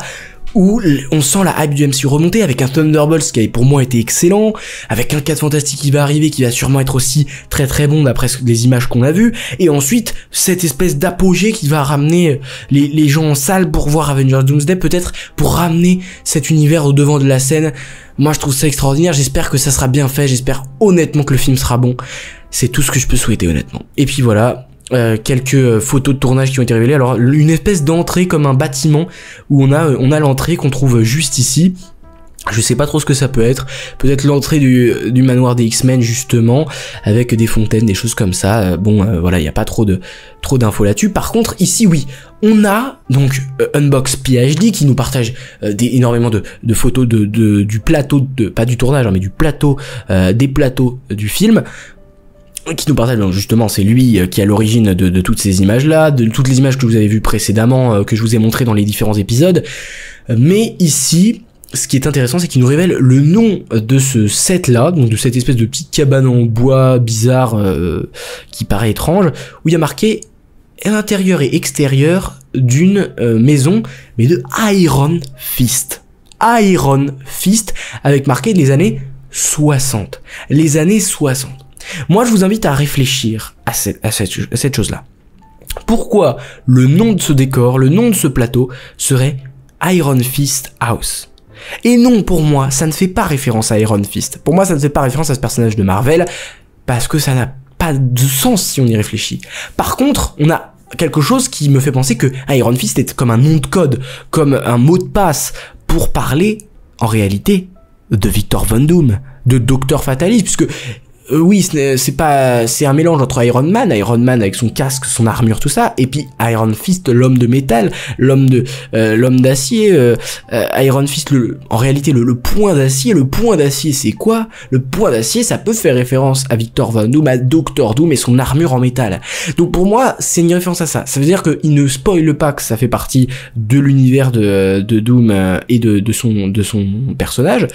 où on sent la hype du MCU remonter, avec un Thunderbolts qui avait pour moi été excellent, avec un 4 Fantastique qui va arriver, qui va sûrement être aussi très très bon d'après les images qu'on a vues, et ensuite cette espèce d'apogée qui va ramener les gens en salle pour voir Avengers Doomsday, peut-être pour ramener cet univers au devant de la scène. Moi je trouve ça extraordinaire, j'espère que ça sera bien fait, j'espère honnêtement que le film sera bon, c'est tout ce que je peux souhaiter honnêtement. Et puis voilà, quelques photos de tournage qui ont été révélées. Alors une espèce d'entrée comme un bâtiment où on a l'entrée qu'on trouve juste ici. Je sais pas trop ce que ça peut être. Peut-être l'entrée du manoir des X-Men justement, avec des fontaines, des choses comme ça. Voilà, il y a pas trop d'infos là-dessus. Par contre, ici oui, on a donc Unbox PhD qui nous partage énormément de photos du plateau, pas du tournage, hein, mais du plateau, des plateaux du film, qui nous partage. Donc justement, c'est lui qui est à l'origine de toutes ces images-là, de toutes les images que vous avez vues précédemment, que je vous ai montrées dans les différents épisodes. Mais ici, ce qui est intéressant, c'est qu'il nous révèle le nom de ce set-là, donc de cette espèce de petite cabane en bois bizarre qui paraît étrange, où il y a marqué intérieur et extérieur d'une maison, mais de Iron Fist. Iron Fist, avec marqué les années 60. Les années 60. Moi, je vous invite à réfléchir à cette chose-là. Pourquoi le nom de ce décor, le nom de ce plateau serait Iron Fist House? Et non, pour moi, ça ne fait pas référence à Iron Fist. Pour moi, ça ne fait pas référence à ce personnage de Marvel, parce que ça n'a pas de sens si on y réfléchit. Par contre, on a quelque chose qui me fait penser que Iron Fist est comme un nom de code, comme un mot de passe, pour parler, en réalité, de Victor Von Doom, de Dr. Fatalis, puisque oui, c'est un mélange entre Iron Man avec son casque, son armure, tout ça, et puis Iron Fist, l'homme de métal, l'homme d'acier, Iron Fist, en réalité, le point d'acier. Le point d'acier, c'est quoi? Le point d'acier, ça peut faire référence à Victor Von Doom, à Dr. Doom et son armure en métal. Donc pour moi, c'est une référence à ça. Ça veut dire qu'il ne spoile pas que ça fait partie de l'univers de Doom et de son personnage.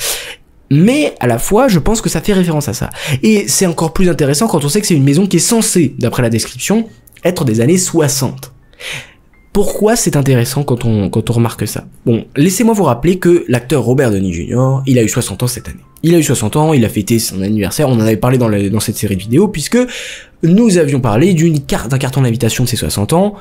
Mais à la fois, je pense que ça fait référence à ça. Et c'est encore plus intéressant quand on sait que c'est une maison qui est censée, d'après la description, être des années 60. Pourquoi c'est intéressant quand on remarque ça? Bon, laissez-moi vous rappeler que l'acteur Robert Downey Jr., il a eu 60 ans cette année. Il a eu 60 ans, il a fêté son anniversaire, on en avait parlé dans cette série de vidéos, puisque nous avions parlé d'un carton d'invitation de ses 60 ans,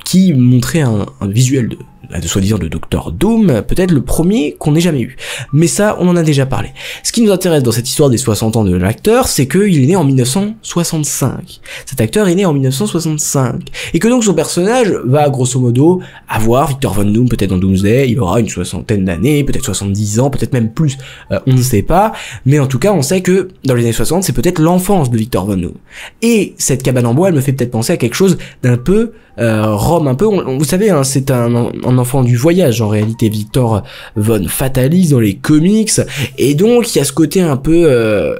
qui montrait un visuel de soi-disant de Dr Doom, peut-être le premier qu'on ait jamais eu. Mais ça, on en a déjà parlé. Ce qui nous intéresse dans cette histoire des 60 ans de l'acteur, c'est qu'il est né en 1965. Cet acteur est né en 1965. Et que donc son personnage va, grosso modo, avoir Victor Von Doom, peut-être dans Doomsday, il aura une soixantaine d'années, peut-être 70 ans, peut-être même plus, on ne sait pas. Mais en tout cas, on sait que dans les années 60, c'est peut-être l'enfance de Victor Von Doom. Et cette cabane en bois, elle me fait peut-être penser à quelque chose d'un peu Rome, un peu, vous savez, hein, c'est un enfant du voyage en réalité, Victor Von Fatalis dans les comics, et donc il y a ce côté un peu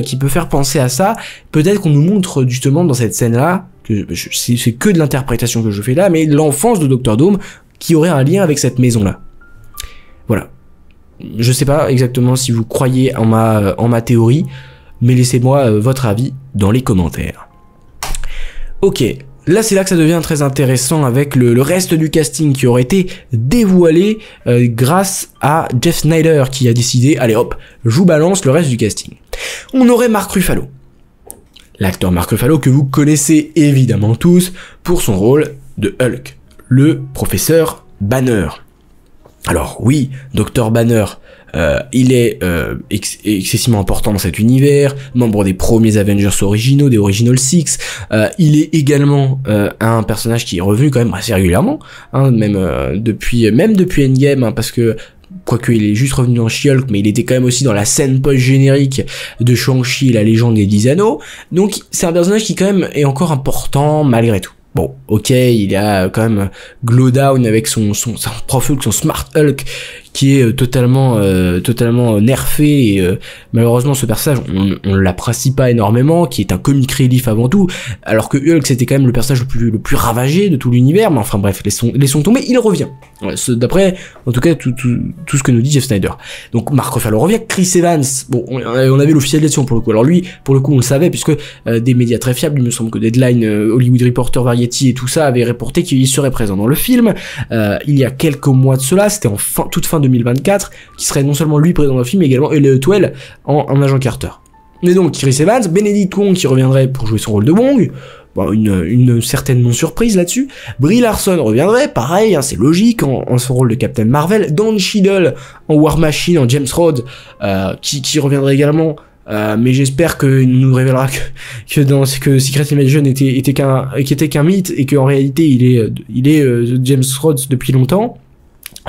qui peut faire penser à ça. Peut-être qu'on nous montre justement dans cette scène-là, que c'est que de l'interprétation que je fais là, mais l'enfance de Dr Doom qui aurait un lien avec cette maison-là. Voilà. Je sais pas exactement si vous croyez en ma théorie, mais laissez-moi votre avis dans les commentaires. Ok. Là, c'est là que ça devient très intéressant avec le reste du casting qui aurait été dévoilé grâce à Jeff Snyder qui a décidé, allez hop, je vous balance le reste du casting. On aurait Mark Ruffalo. L'acteur Mark Ruffalo que vous connaissez évidemment tous pour son rôle de Hulk, le professeur Banner. Alors oui, Dr Banner, il est excessivement important dans cet univers, membre des premiers Avengers originaux, des Original Six. Il est également un personnage qui est revenu quand même assez régulièrement, hein, même depuis Endgame, hein, parce que quoique il est juste revenu dans She-Hulk, mais il était quand même aussi dans la scène post-générique de Shang-Chi, la légende des 10 anneaux. Donc c'est un personnage qui quand même est encore important malgré tout. Bon, ok, il a quand même glow down avec son prof Hulk, son Smart Hulk, qui est totalement nerfé, et malheureusement ce personnage on l'apprécie pas énormément, qui est un comic relief avant tout, alors que Hulk c'était quand même le personnage le plus ravagé de tout l'univers. Mais enfin bref, laissons tomber, il revient. Ouais, d'après en tout cas tout ce que nous dit Jeff Snyder. Donc Mark Ruffalo revient. Chris Evans, bon, on avait l'officialisation pour le coup. Alors lui, pour le coup on le savait, puisque des médias très fiables, il me semble que Deadline, Hollywood Reporter, Variety et tout ça avaient reporté qu'il serait présent dans le film. Il y a quelques mois de cela, c'était toute fin 2024, qui serait non seulement lui présent dans le film, mais également Elliot Well en agent Carter. Mais donc Chris Evans, Benedict Wong qui reviendrait pour jouer son rôle de Wong, bon, une certaine non-surprise là-dessus. Brie Larson reviendrait, pareil, hein, c'est logique, en son rôle de Captain Marvel. Don Cheadle en War Machine, en James Rhodes, qui reviendrait également. Mais j'espère qu'il nous révélera que Secret Invasion était qu'un mythe, et qu'en réalité il est James Rhodes depuis longtemps.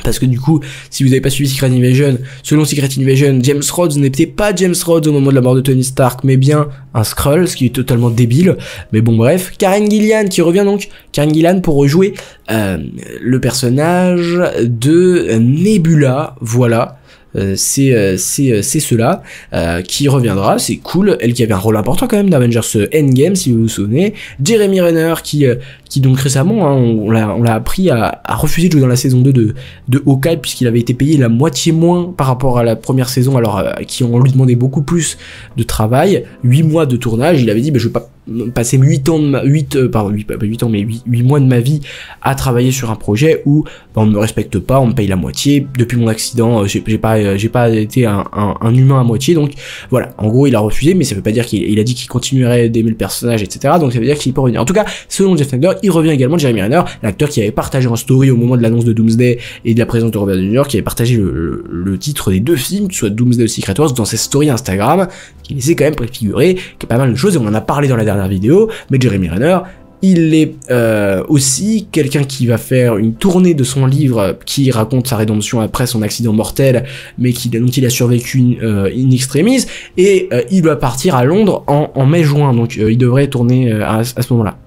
Parce que du coup, si vous n'avez pas suivi Secret Invasion, selon Secret Invasion, James Rhodes n'était pas James Rhodes au moment de la mort de Tony Stark, mais bien un Skrull, ce qui est totalement débile. Mais bon, bref. Karen Gillan qui revient donc. Karen Gillan pour rejouer le personnage de Nebula, voilà. C'est cela qui reviendra, c'est cool. Elle qui avait un rôle important quand même d'Avengers Endgame, si vous vous souvenez. Jeremy Renner qui donc récemment, hein, on l'a appris à refuser de jouer dans la saison 2 de Hawkeye, puisqu'il avait été payé la moitié moins par rapport à la première saison, alors on lui demandait beaucoup plus de travail, 8 mois de tournage. Il avait dit je vais pas passer 8 mois de ma vie à travailler sur un projet où on ne me respecte pas, on me paye la moitié. Depuis mon accident, j'ai pas été un humain à moitié, donc voilà. En gros, il a refusé, mais ça veut pas dire qu'il a dit qu'il continuerait d'aimer le personnage, etc. Donc ça veut dire qu'il peut revenir. En tout cas, selon Jeff Snyder, il revient également. Jeremy Renner, l'acteur qui avait partagé en story au moment de l'annonce de Doomsday et de la présence de Robert Downey Jr., qui avait partagé le titre des deux films, que ce soit Doomsday ou Secret Wars, dans ses stories Instagram, qui laissait quand même préfigurer qu'il y a pas mal de choses, et on en a parlé dans la dernière vidéo. Mais Jeremy Renner, il est aussi quelqu'un qui va faire une tournée de son livre qui raconte sa rédemption après son accident mortel, mais dont il a survécu in extremis, et il va partir à Londres en mai-juin, donc il devrait tourner à ce moment-là.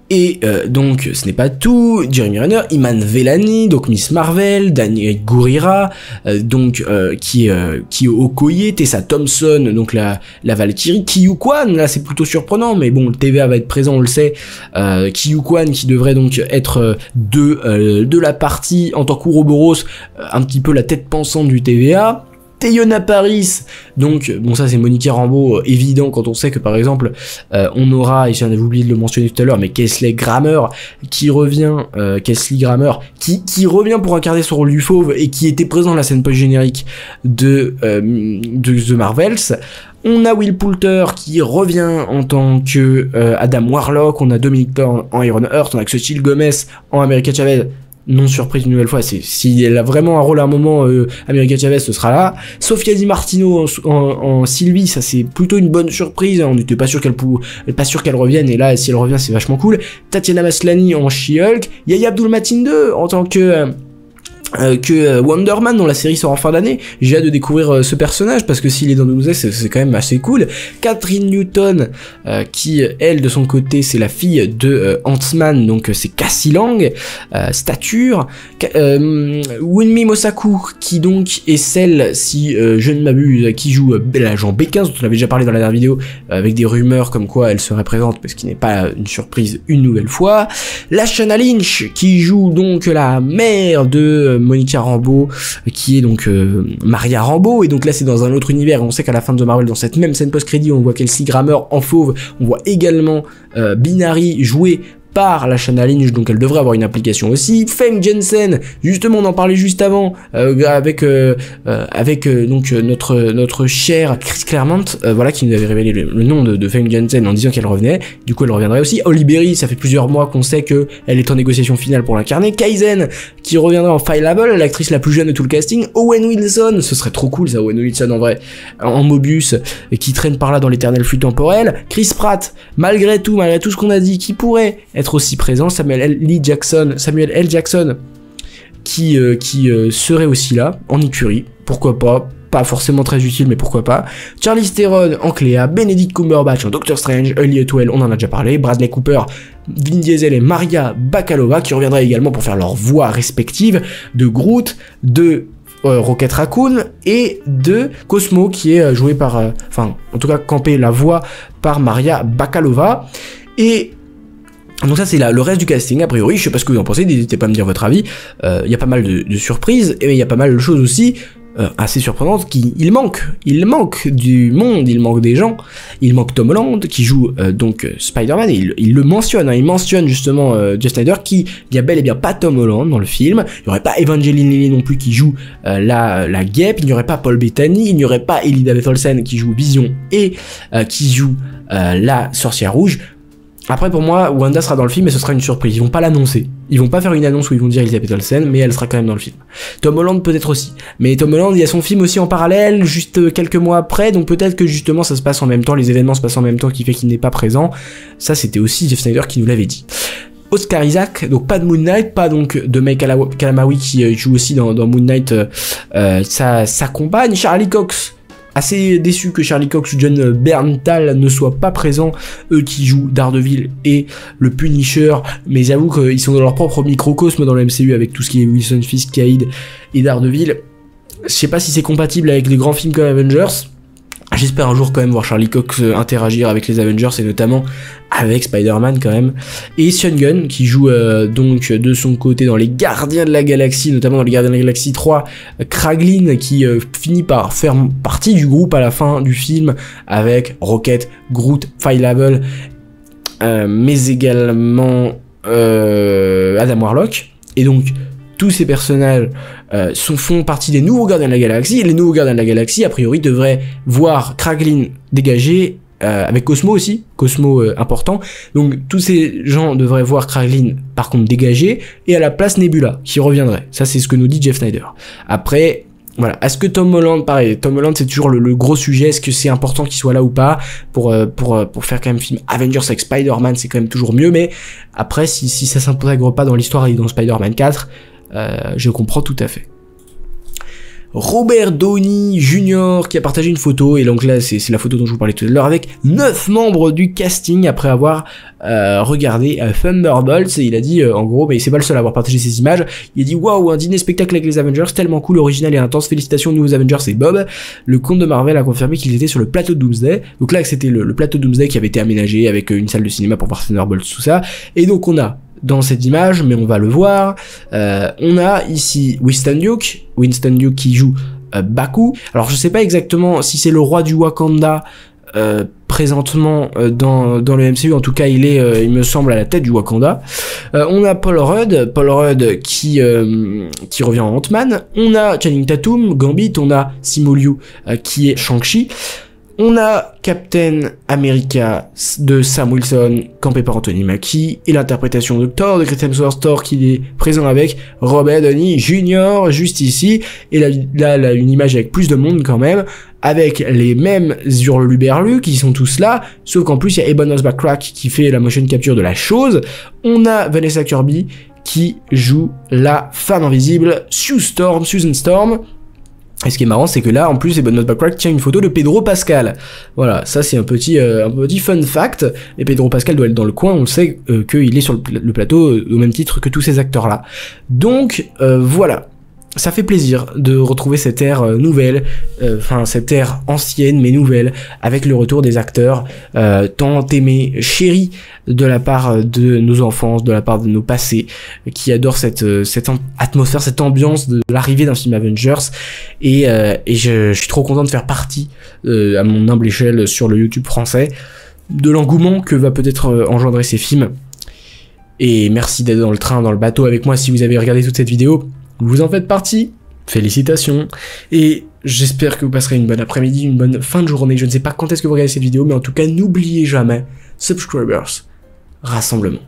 Et donc ce n'est pas tout. Jeremy Renner, Iman Vellani, donc Miss Marvel, Daniel Gurira, qui est Okoye, Tessa Thompson, donc la Valkyrie, Ki Kwan, là c'est plutôt surprenant, mais bon, le TVA va être présent, on le sait. Ki Kwan qui devrait donc être de la partie en tant qu'Ouroboros, un petit peu la tête pensante du TVA. Teyona Paris, donc bon ça c'est Monica Rambeau, évident quand on sait que par exemple on aura, et j'en avais oublié de le mentionner tout à l'heure, mais Kingsley Grammer qui revient, qui revient pour incarner son rôle du fauve et qui était présent dans la scène post-générique de The Marvels. On a Will Poulter qui revient en tant que Adam Warlock, on a Dominic Thorne en Ironheart, on a Xochitl Gomez en America Chavez. Non surprise une nouvelle fois, si elle a vraiment un rôle à un moment, America Chavez ce sera là. Sofia Di Martino en Sylvie, ça c'est plutôt une bonne surprise, on n'était pas sûr qu'elle revienne, et là si elle revient c'est vachement cool. Tatiana Maslany en She-Hulk, Yahya Abdul-Mateen 2 en tant que Wonder Man dont la série sort en fin d'année. J'ai hâte de découvrir ce personnage parce que s'il est dans Doomsday c'est quand même assez cool. Catherine Newton qui elle de son côté c'est la fille de Ant-Man, donc c'est Cassie Lang, stature. Wunmi Mosaku qui donc est celle, si je ne m'abuse, qui joue l'agent B15 dont on avait déjà parlé dans la dernière vidéo, avec des rumeurs comme quoi elle serait présente, parce qu'il n'est pas une surprise une nouvelle fois. Lashana Lynch qui joue donc la mère de Monica Rambeau, qui est donc Maria Rambeau, et donc là c'est dans un autre univers, et on sait qu'à la fin de The Marvel, dans cette même scène post-crédit, on voit Kelsey Grammer en fauve, on voit également Binary jouer par Lashana Lynch, donc elle devrait avoir une implication aussi. Feng Jensen, justement on en parlait juste avant, avec donc notre chère Chris Claremont, voilà, qui nous avait révélé le nom de Feng Jensen en disant qu'elle revenait, du coup elle reviendrait aussi. Holly Berry, ça fait plusieurs mois qu'on sait que elle est en négociation finale pour l'incarner. Kaizen, qui reviendra en Fileable, l'actrice la plus jeune de tout le casting. Owen Wilson, ce serait trop cool ça, Owen Wilson en vrai, en Mobius, qui traîne par là dans l'éternel flux temporel. Chris Pratt, malgré tout ce qu'on a dit, qui pourrait être aussi présent. Samuel L. Jackson qui serait aussi là en écurie, pourquoi pas forcément très utile mais pourquoi pas. Charlize Theron en Cléa, Benedict Cumberbatch en Doctor Strange, Hayley Atwell on en a déjà parlé, Bradley Cooper, Vin Diesel et Maria Bakalova qui reviendraient également pour faire leurs voix respectives de Groot, de Rocket Raccoon et de Cosmo qui est joué par, en tout cas campé la voix par Maria Bakalova. Et donc ça c'est le reste du casting a priori, je sais pas ce que vous en pensez, n'hésitez pas à me dire votre avis. Il y a pas mal de surprises, et il y a pas mal de choses aussi assez surprenantes il manque du monde, il manque des gens, il manque Tom Holland qui joue donc Spider-Man, et il le mentionne, il mentionne justement Jeff Snyder qu'il y a bel et bien pas Tom Holland dans le film, il n'y aurait pas Evangeline Lilly non plus qui joue la guêpe, il n'y aurait pas Paul Bettany, il n'y aurait pas Elizabeth Olsen qui joue Vision et qui joue la sorcière rouge. Après pour moi, Wanda sera dans le film mais ce sera une surprise, ils vont pas l'annoncer. Ils vont pas faire une annonce où ils vont dire Elizabeth Olsen, mais elle sera quand même dans le film. Tom Holland peut-être aussi. Mais Tom Holland, il y a son film aussi en parallèle, juste quelques mois après, donc peut-être que justement ça se passe en même temps, les événements se passent en même temps qui fait qu'il n'est pas présent. Ça c'était aussi Jeff Snyder qui nous l'avait dit. Oscar Isaac, donc pas de Moon Knight, pas donc de May Kalamaui qui joue aussi dans Moon Knight sa compagne. Charlie Cox, assez déçu que Charlie Cox ou John Berntal ne soient pas présents, eux qui jouent Daredevil et le Punisher, mais j'avoue qu'ils sont dans leur propre microcosme dans le MCU avec tout ce qui est Wilson Fisk, Cade et Daredevil. Je sais pas si c'est compatible avec les grands films comme Avengers. J'espère un jour quand même voir Charlie Cox interagir avec les Avengers et notamment avec Spider-Man quand même. Et Sean Gunn qui joue donc de son côté dans les Gardiens de la Galaxie, notamment dans les Gardiens de la Galaxie 3, Kraglin qui finit par faire partie du groupe à la fin du film avec Rocket, Groot, Fileable, mais également Adam Warlock. Et donc tous ces personnages font partie des nouveaux Gardiens de la Galaxie, et les nouveaux Gardiens de la Galaxie, a priori, devraient voir Kraglin dégager, avec Cosmo aussi, Cosmo important, donc tous ces gens devraient voir Kraglin par contre dégager, et à la place Nebula, qui reviendrait. Ça c'est ce que nous dit Jeff Snyder. Après, voilà, est-ce que Tom Holland, pareil, Tom Holland c'est toujours le gros sujet, est-ce que c'est important qu'il soit là ou pas, pour faire quand même film Avengers avec Spider-Man, c'est quand même toujours mieux, mais après, si ça s'intègre pas dans l'histoire et dans Spider-Man 4, je comprends tout à fait. Robert Downey Jr. qui a partagé une photo, et donc là c'est la photo dont je vous parlais tout à l'heure, avec 9 membres du casting après avoir regardé Thunderbolts, et il a dit en gros, mais c'est pas le seul à avoir partagé ces images, il a dit waouh, un dîner spectacle avec les Avengers, tellement cool, original et intense, félicitations aux nouveaux Avengers et Bob. Le compte de Marvel a confirmé qu'ils étaient sur le plateau de Doomsday, donc là c'était le plateau de Doomsday qui avait été aménagé avec une salle de cinéma pour voir Thunderbolts, tout ça, et donc on a dans cette image, mais on va le voir, on a ici Winston Duke qui joue Baku. Alors je sais pas exactement si c'est le roi du Wakanda présentement dans le MCU, en tout cas il est il me semble à la tête du Wakanda. On a Paul Rudd qui revient en Ant-Man. On a Channing Tatum, Gambit. On a Simu Liu qui est Shang-Chi. On a Captain America de Sam Wilson, campé par Anthony Mackie, et l'interprétation de Thor, de Chris Hemsworth, Thor qui est présent avec Robert Downey Jr. juste ici, et là une image avec plus de monde quand même, avec les mêmes hurluberlus qui sont tous là, sauf qu'en plus il y a Ebon Moss-Backrack qui fait la motion capture de la chose. On a Vanessa Kirby qui joue la femme invisible, Susan Storm. Et ce qui est marrant, c'est que là, en plus, Ebon Moss-Backrack tient une photo de Pedro Pascal. Voilà, ça c'est un petit fun fact. Et Pedro Pascal doit être dans le coin, on le sait qu'il est sur le plateau au même titre que tous ces acteurs-là. Donc, voilà. Ça fait plaisir de retrouver cette ère nouvelle, cette ère ancienne mais nouvelle, avec le retour des acteurs tant aimés, chéris de la part de nos enfances, de la part de nos passés, qui adorent cette atmosphère, cette ambiance de l'arrivée d'un film Avengers, et je suis trop content de faire partie, à mon humble échelle sur le YouTube français, de l'engouement que va peut-être engendrer ces films. Et merci d'être dans le train, dans le bateau avec moi si vous avez regardé toute cette vidéo. Vous en faites partie, félicitations, et j'espère que vous passerez une bonne après-midi, une bonne fin de journée. Je ne sais pas quand est-ce que vous regardez cette vidéo, mais en tout cas, n'oubliez jamais, subscribers, rassemblement.